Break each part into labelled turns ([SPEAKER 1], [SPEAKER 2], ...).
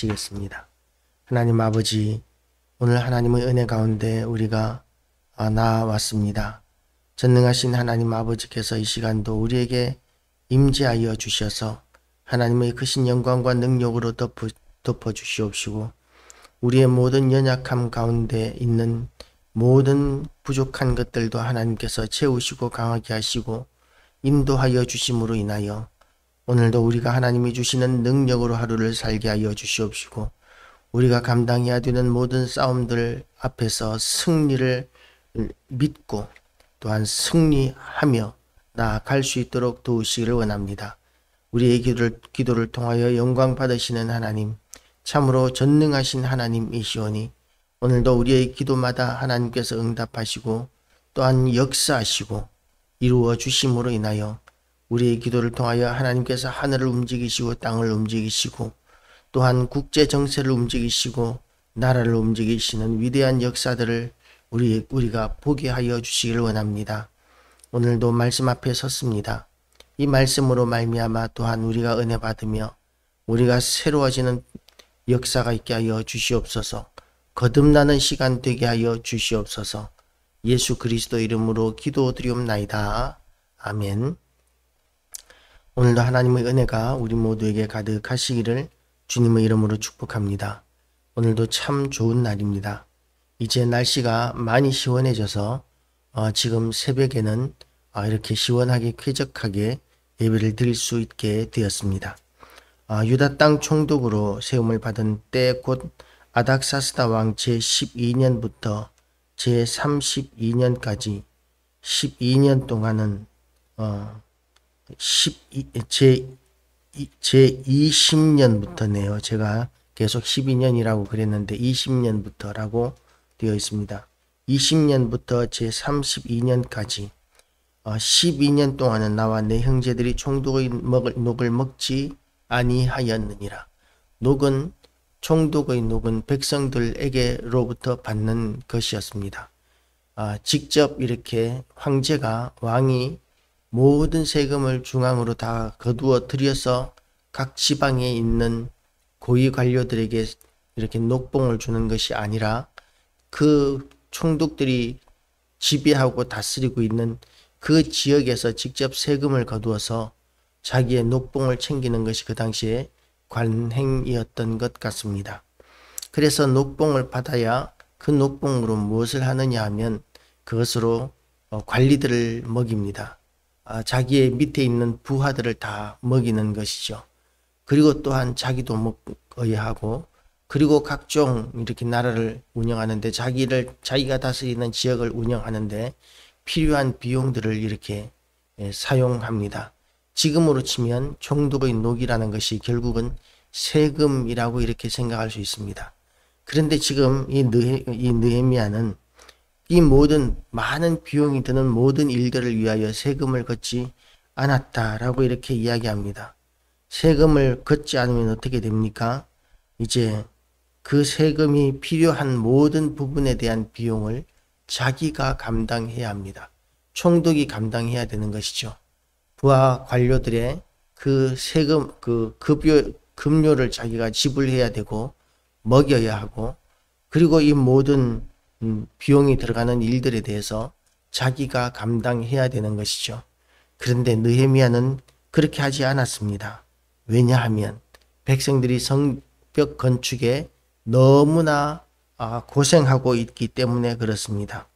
[SPEAKER 1] 마치겠습니다. 하나님 아버지, 오늘 하나님의 은혜 가운데 우리가 나왔습니다. 전능하신 하나님 아버지께서 이 시간도 우리에게 임재하여 주셔서 하나님의 크신 영광과 능력으로 덮어주시옵시고, 우리의 모든 연약함 가운데 있는 모든 부족한 것들도 하나님께서 채우시고 강하게 하시고 인도하여 주심으로 인하여 오늘도 우리가 하나님이 주시는 능력으로 하루를 살게 하여 주시옵시고, 우리가 감당해야 되는 모든 싸움들 앞에서 승리를 믿고 또한 승리하며 나아갈 수 있도록 도우시기를 원합니다. 우리의 기도를 통하여 영광 받으시는 하나님, 참으로 전능하신 하나님이시오니 오늘도 우리의 기도마다 하나님께서 응답하시고 또한 역사하시고 이루어 주심으로 인하여 우리의 기도를 통하여 하나님께서 하늘을 움직이시고 땅을 움직이시고 또한 국제 정세를 움직이시고 나라를 움직이시는 위대한 역사들을 우리가 보게 하여 주시기를 원합니다. 오늘도 말씀 앞에 섰습니다. 이 말씀으로 말미암아 또한 우리가 은혜 받으며 우리가 새로워지는 역사가 있게 하여 주시옵소서. 거듭나는 시간 되게 하여 주시옵소서. 예수 그리스도 이름으로 기도드리옵나이다. 아멘. 오늘도 하나님의 은혜가 우리 모두에게 가득하시기를 주님의 이름으로 축복합니다. 오늘도 참 좋은 날입니다. 이제 날씨가 많이 시원해져서 지금 새벽에는 이렇게 시원하게 쾌적하게 예배를 드릴 수 있게 되었습니다. 유다 땅 총독으로 세움을 받은 때 곧 아닥사스다 왕 제12년부터 제32년까지 12년 동안은 제20년부터네요. 제가 계속 12년이라고 그랬는데 20년부터라고 되어 있습니다. 20년부터 제32년까지 12년 동안은 나와 내 형제들이 총독의 녹을 먹지 아니하였느니라. 총독의 녹은 백성들에게로부터 받는 것이었습니다. 직접 이렇게 왕이 모든 세금을 중앙으로 다 거두어 들여서 각 지방에 있는 고위 관료들에게 이렇게 녹봉을 주는 것이 아니라 그 총독들이 지배하고 다스리고 있는 그 지역에서 직접 세금을 거두어서 자기의 녹봉을 챙기는 것이 그 당시에 관행이었던 것 같습니다. 그래서 녹봉을 받아야 그 녹봉으로 무엇을 하느냐 하면 그것으로 관리들을 먹입니다. 자기의 밑에 있는 부하들을 다 먹이는 것이죠. 그리고 또한 자기도 먹어야 하고, 그리고 각종 이렇게 나라를 운영하는데 자기가 다스리는 지역을 운영하는데 필요한 비용들을 이렇게 사용합니다. 지금으로 치면 총독의 녹이라는 것이 결국은 세금이라고 이렇게 생각할 수 있습니다. 그런데 지금 이 느헤미야는 이 모든 많은 비용이 드는 모든 일들을 위하여 세금을 걷지 않았다라고 이렇게 이야기합니다. 세금을 걷지 않으면 어떻게 됩니까? 이제 그 세금이 필요한 모든 부분에 대한 비용을 자기가 감당해야 합니다. 총독이 감당해야 되는 것이죠. 부하 관료들의 그 세금, 급료를 자기가 지불해야 되고 먹여야 하고, 그리고 이 모든 비용이 들어가는 일들에 대해서 자기가 감당해야 되는 것이죠. 그런데 느헤미야는 그렇게 하지 않았습니다. 왜냐하면 백성들이 성벽 건축에 너무나 고생하고 있기 때문에 그렇습니다.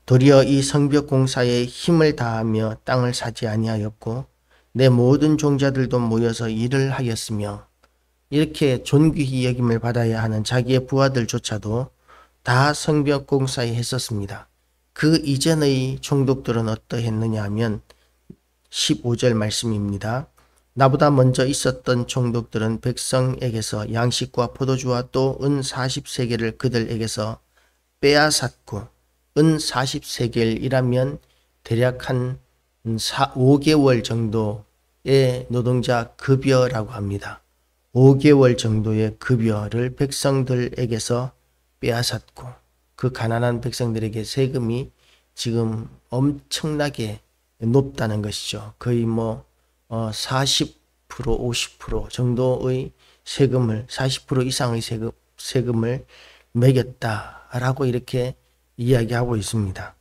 [SPEAKER 1] 도리어 이 성벽 공사에 힘을 다하며 땅을 사지 아니하였고 내 모든 종자들도 모여서 일을 하였으며, 이렇게 존귀히 여김을 받아야 하는 자기의 부하들조차도 다 성벽 공사에 했었습니다. 그 이전의 총독들은 어떠했느냐 하면 15절 말씀입니다. 나보다 먼저 있었던 총독들은 백성에게서 양식과 포도주와 또 은 40세겔을 그들에게서 빼앗았고, 은 40세겔이라면 대략 한 5개월 정도의 노동자 급여라고 합니다. 5개월 정도의 급여를 백성들에게서 빼앗았고, 그 가난한 백성들에게 세금이 지금 엄청나게 높다는 것이죠. 거의 40% 50% 정도의 세금을 40% 이상의 세금을 매겼다라고 이렇게 이야기하고 있습니다.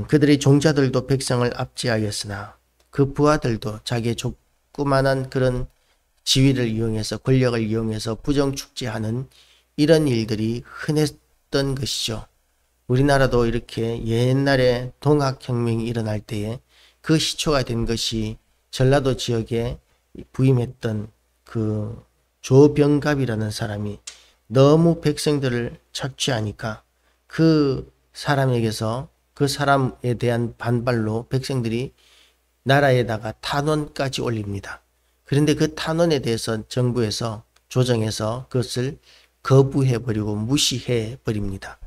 [SPEAKER 1] 그들의 종자들도 백성을 압제하였으나 그 부하들도 자기의 조그만한 그런 지위를 이용해서 권력을 이용해서 부정축제하는 이런 일들이 흔했던 것이죠. 우리나라도 이렇게 옛날에 동학혁명이 일어날 때에 그 시초가 된 것이 전라도 지역에 부임했던 그 조병갑이라는 사람이 너무 백성들을 착취하니까 그 사람에게서 그 사람에 대한 반발로 백성들이 나라에다가 탄원까지 올립니다. 그런데 그 탄원에 대해서 정부에서 조정해서 그것을 거부해버리고 무시해버립니다.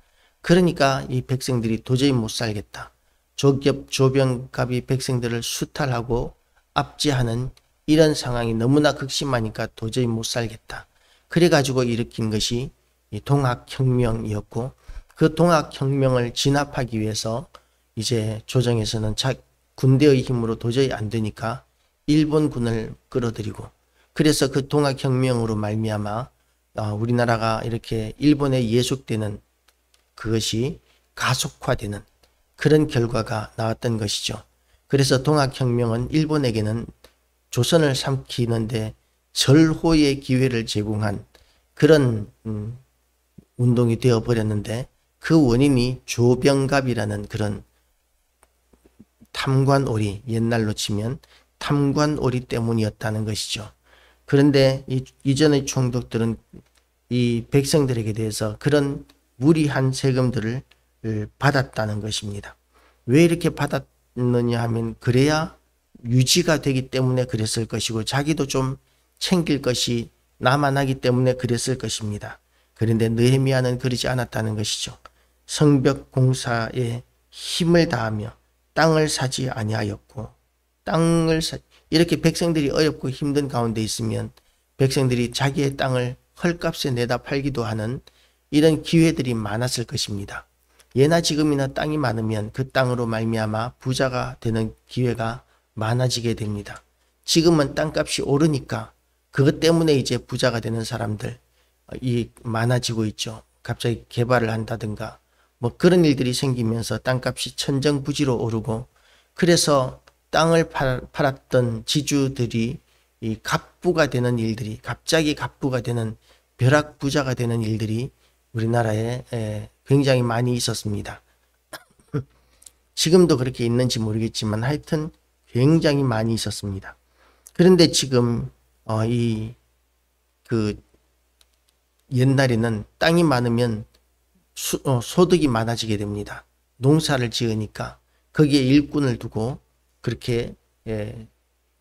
[SPEAKER 1] 그러니까 이 백성들이 도저히 못 살겠다. 조병갑이 백성들을 수탈하고 압제하는 이런 상황이 너무나 극심하니까 도저히 못 살겠다. 그래가지고 일으킨 것이 이 동학혁명이었고 그 동학혁명을 진압하기 위해서 이제 조정에서는 군대의 힘으로 도저히 안 되니까 일본군을 끌어들이고 그래서 그 동학혁명으로 말미암아 우리나라가 이렇게 일본에 예속되는 그것이 가속화되는 그런 결과가 나왔던 것이죠. 그래서 동학혁명은 일본에게는 조선을 삼키는데 절호의 기회를 제공한 그런 운동이 되어버렸는데 그 원인이 조병갑이라는 그런 탐관오리, 옛날로 치면 탐관오리 때문이었다는 것이죠. 그런데 이전의 총독들은 이 백성들에게 대해서 그런 무리한 세금들을 받았다는 것입니다. 왜 이렇게 받았느냐 하면 그래야 유지가 되기 때문에 그랬을 것이고 자기도 좀 챙길 것이 남아나기 때문에 그랬을 것입니다. 그런데 느헤미야는 그러지 않았다는 것이죠. 성벽 공사에 힘을 다하며 땅을 사지 아니하였고 이렇게 백성들이 어렵고 힘든 가운데 있으면 백성들이 자기의 땅을 헐값에 내다 팔기도 하는 이런 기회들이 많았을 것입니다. 예나 지금이나 땅이 많으면 그 땅으로 말미암아 부자가 되는 기회가 많아지게 됩니다. 지금은 땅값이 오르니까 그것 때문에 이제 부자가 되는 사람들이 많아지고 있죠. 갑자기 개발을 한다든가 뭐 그런 일들이 생기면서 땅값이 천정부지로 오르고 그래서 땅을 팔았던 지주들이 이 갑부가 되는 일들이 갑자기 갑부가 되는 벼락부자가 되는 일들이 우리나라에 굉장히 많이 있었습니다. 지금도 그렇게 있는지 모르겠지만 하여튼 굉장히 많이 있었습니다. 그런데 지금 옛날에는 땅이 많으면 소득이 많아지게 됩니다. 농사를 지으니까 거기에 일꾼을 두고 그렇게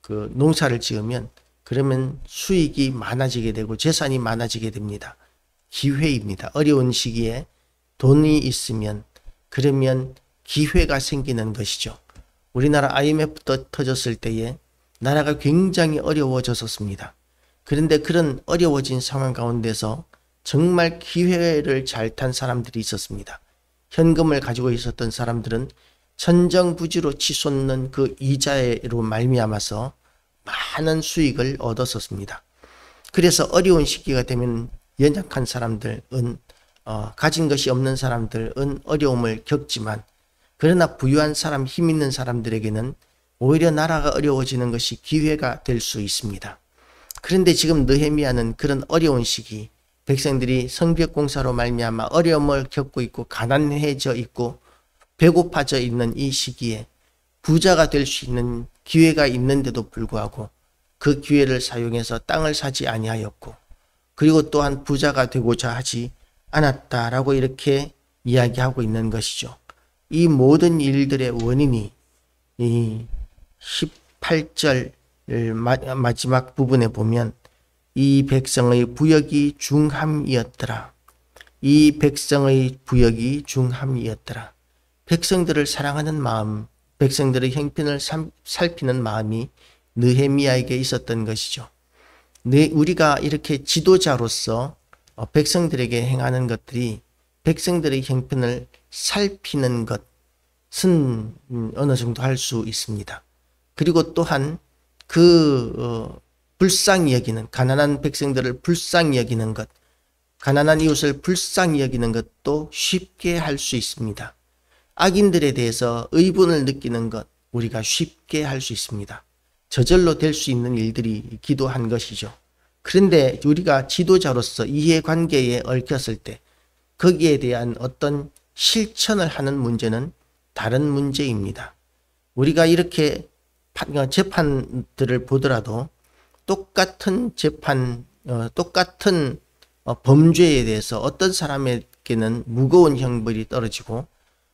[SPEAKER 1] 그 농사를 지으면 그러면 수익이 많아지게 되고 재산이 많아지게 됩니다. 기회입니다. 어려운 시기에 돈이 있으면 그러면 기회가 생기는 것이죠. 우리나라 IMF 터졌을 때에 나라가 굉장히 어려워졌었습니다. 그런데 그런 어려워진 상황 가운데서 정말 기회를 잘 탄 사람들이 있었습니다. 현금을 가지고 있었던 사람들은 천정부지로 치솟는 그 이자로 말미암아서 많은 수익을 얻었었습니다. 그래서 어려운 시기가 되면 연약한 사람들은 가진 것이 없는 사람들은 어려움을 겪지만 그러나 부유한 사람, 힘 있는 사람들에게는 오히려 나라가 어려워지는 것이 기회가 될 수 있습니다. 그런데 지금 느헤미야는 그런 어려운 시기 백성들이 성벽 공사로 말미암아 어려움을 겪고 있고 가난해져 있고 배고파져 있는 이 시기에 부자가 될 수 있는 기회가 있는데도 불구하고 그 기회를 사용해서 땅을 사지 아니하였고 그리고 또한 부자가 되고자 하지 않았다라고 이렇게 이야기하고 있는 것이죠. 이 모든 일들의 원인이 이 18절 마지막 부분에 보면 이 백성의 부역이 중함이었더라. 이 백성의 부역이 중함이었더라. 백성들을 사랑하는 마음, 백성들의 형편을 살피는 마음이 느헤미야에게 있었던 것이죠. 우리가 이렇게 지도자로서 백성들에게 행하는 것들이 백성들의 형편을 살피는 것은 어느 정도 할 수 있습니다. 그리고 또한 그 불쌍히 여기는, 가난한 백성들을 불쌍히 여기는 것, 가난한 이웃을 불쌍히 여기는 것도 쉽게 할 수 있습니다. 악인들에 대해서 의분을 느끼는 것 우리가 쉽게 할 수 있습니다. 저절로 될 수 있는 일들이 기도한 것이죠. 그런데 우리가 지도자로서 이해관계에 얽혔을 때 거기에 대한 어떤 실천을 하는 문제는 다른 문제입니다. 우리가 이렇게 재판들을 보더라도 똑같은 재판, 똑같은 범죄에 대해서 어떤 사람에게는 무거운 형벌이 떨어지고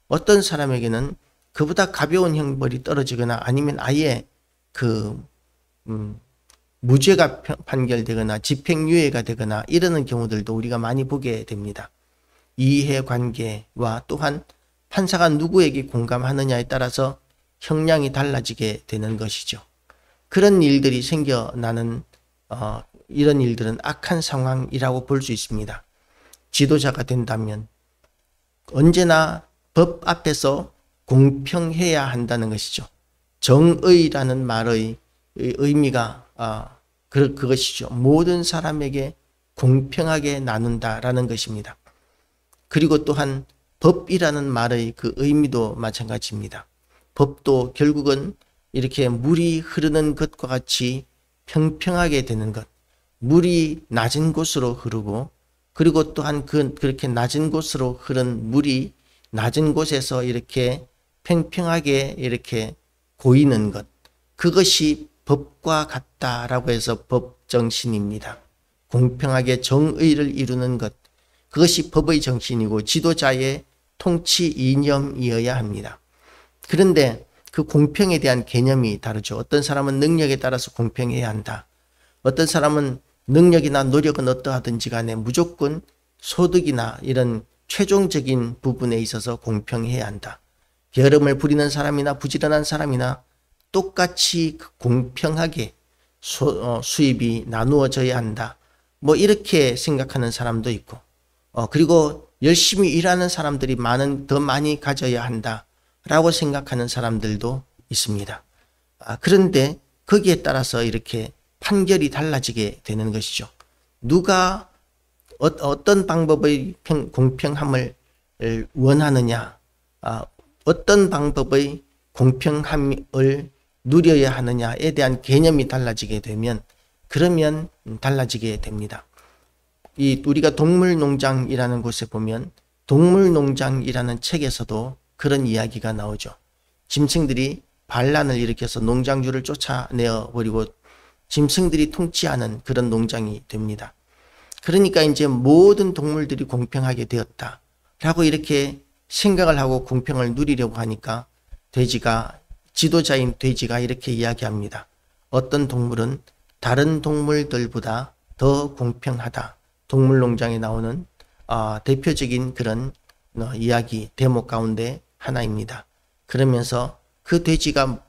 [SPEAKER 1] 어떤 사람에게는 그보다 가벼운 형벌이 떨어지거나 아니면 아예 무죄가 판결되거나 집행유예가 되거나 이러는 경우들도 우리가 많이 보게 됩니다. 이해관계와 또한 판사가 누구에게 공감하느냐에 따라서 형량이 달라지게 되는 것이죠. 그런 일들이 생겨나는 이런 일들은 악한 상황이라고 볼 수 있습니다. 지도자가 된다면 언제나 법 앞에서 공평해야 한다는 것이죠. 정의라는 말의 의미가 그것이죠. 모든 사람에게 공평하게 나눈다라는 것입니다. 그리고 또한 법이라는 말의 그 의미도 마찬가지입니다. 법도 결국은 이렇게 물이 흐르는 것과 같이 평평하게 되는 것, 물이 낮은 곳으로 흐르고 그리고 또한 그렇게 낮은 곳으로 흐른 물이 낮은 곳에서 이렇게 평평하게 이렇게 고이는 것, 그것이 법과 같다라고 해서 법정신입니다. 공평하게 정의를 이루는 것, 그것이 법의 정신이고 지도자의 통치 이념이어야 합니다. 그런데 그 공평에 대한 개념이 다르죠. 어떤 사람은 능력에 따라서 공평해야 한다. 어떤 사람은 능력이나 노력은 어떠하든지 간에 무조건 소득이나 이런 최종적인 부분에 있어서 공평해야 한다. 게으름을 부리는 사람이나 부지런한 사람이나 똑같이 공평하게 수입이 나누어져야 한다. 뭐 이렇게 생각하는 사람도 있고 그리고 열심히 일하는 사람들이 더 많이 가져야 한다 라고 생각하는 사람들도 있습니다. 그런데 거기에 따라서 이렇게 판결이 달라지게 되는 것이죠. 누가 어떤 방법의 공평함을 원하느냐, 어떤 방법의 공평함을 누려야 하느냐에 대한 개념이 달라지게 되면 그러면 달라지게 됩니다. 우리가 동물농장이라는 곳에 보면 동물농장이라는 책에서도 그런 이야기가 나오죠. 짐승들이 반란을 일으켜서 농장주를 쫓아내어 버리고 짐승들이 통치하는 그런 농장이 됩니다. 그러니까 이제 모든 동물들이 공평하게 되었다라고 이렇게 생각을 하고 공평을 누리려고 하니까 지도자인 돼지가 이렇게 이야기합니다. 어떤 동물은 다른 동물들보다 더 공평하다. 동물농장에 나오는 대표적인 그런 이야기 대목 가운데 하나입니다. 그러면서 그 돼지가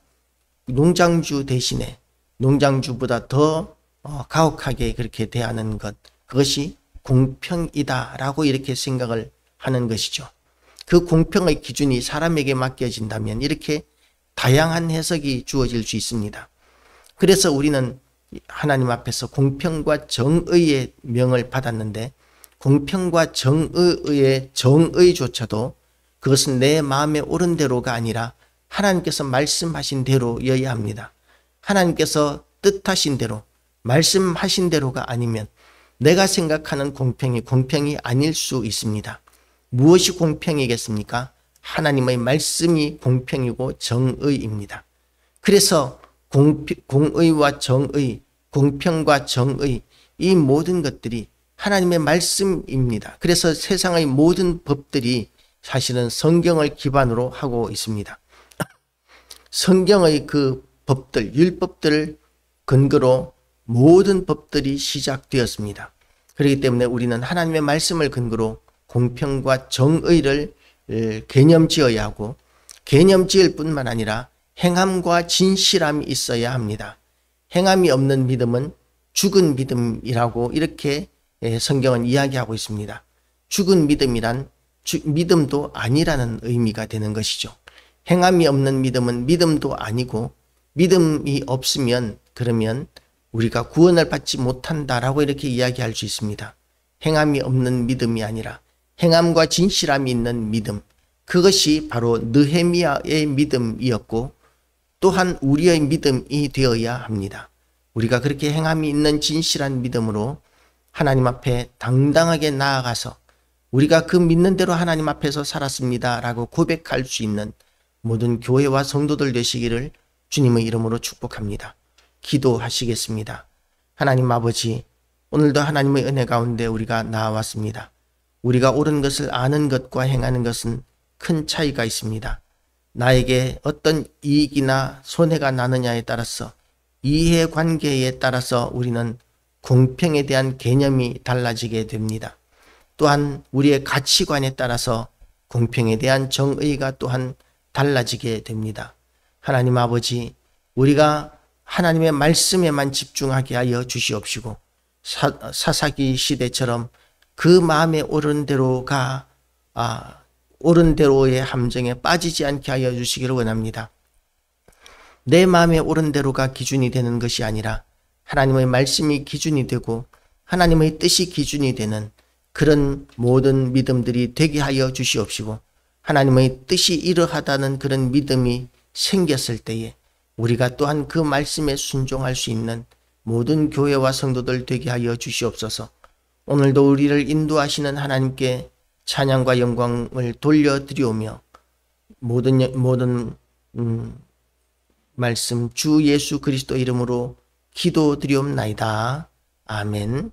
[SPEAKER 1] 농장주 대신에 농장주보다 더 가혹하게 그렇게 대하는 것, 그것이 공평이다라고 이렇게 생각을 하는 것이죠. 그 공평의 기준이 사람에게 맡겨진다면 이렇게 다양한 해석이 주어질 수 있습니다. 그래서 우리는 하나님 앞에서 공평과 정의의 명을 받았는데 공평과 정의의 정의조차도 그것은 내 마음에 옳은 대로가 아니라 하나님께서 말씀하신 대로여야 합니다. 하나님께서 뜻하신 대로 말씀하신 대로가 아니면 내가 생각하는 공평이 아닐 수 있습니다. 무엇이 공평이겠습니까? 하나님의 말씀이 공평이고 정의입니다. 그래서 공의와 정의, 공평과 정의, 이 모든 것들이 하나님의 말씀입니다. 그래서 세상의 모든 법들이 사실은 성경을 기반으로 하고 있습니다. 성경의 그 법들, 율법들을 근거로 모든 법들이 시작되었습니다. 그렇기 때문에 우리는 하나님의 말씀을 근거로 공평과 정의를 개념지어야 하고 개념지을 뿐만 아니라 행함과 진실함이 있어야 합니다. 행함이 없는 믿음은 죽은 믿음이라고 이렇게 성경은 이야기하고 있습니다. 죽은 믿음이란 믿음도 아니라는 의미가 되는 것이죠. 행함이 없는 믿음은 믿음도 아니고 믿음이 없으면 그러면 우리가 구원을 받지 못한다라고 이렇게 이야기할 수 있습니다. 행함이 없는 믿음이 아니라 행함과 진실함이 있는 믿음, 그것이 바로 느헤미야의 믿음이었고 또한 우리의 믿음이 되어야 합니다. 우리가 그렇게 행함이 있는 진실한 믿음으로 하나님 앞에 당당하게 나아가서 우리가 그 믿는 대로 하나님 앞에서 살았습니다 라고 고백할 수 있는 모든 교회와 성도들 되시기를 주님의 이름으로 축복합니다. 기도하시겠습니다. 하나님 아버지, 오늘도 하나님의 은혜 가운데 우리가 나아왔습니다. 우리가 옳은 것을 아는 것과 행하는 것은 큰 차이가 있습니다. 나에게 어떤 이익이나 손해가 나느냐에 따라서, 이해관계에 따라서 우리는 공평에 대한 개념이 달라지게 됩니다. 또한 우리의 가치관에 따라서 공평에 대한 정의가 또한 달라지게 됩니다. 하나님 아버지, 우리가 하나님의 말씀에만 집중하게 하여 주시옵시고 사사기 시대처럼 그 마음에 옳은 대로가 옳은 대로의 함정에 빠지지 않게 하여 주시기를 원합니다. 내 마음에 옳은 대로가 기준이 되는 것이 아니라 하나님의 말씀이 기준이 되고 하나님의 뜻이 기준이 되는 그런 모든 믿음들이 되게 하여 주시옵시고 하나님의 뜻이 이러하다는 그런 믿음이 생겼을 때에 우리가 또한 그 말씀에 순종할 수 있는 모든 교회와 성도들 되게 하여 주시옵소서. 오늘도 우리를 인도하시는 하나님께 찬양과 영광을 돌려드리오며 모든 말씀 주 예수 그리스도 이름으로 기도드리옵나이다. 아멘.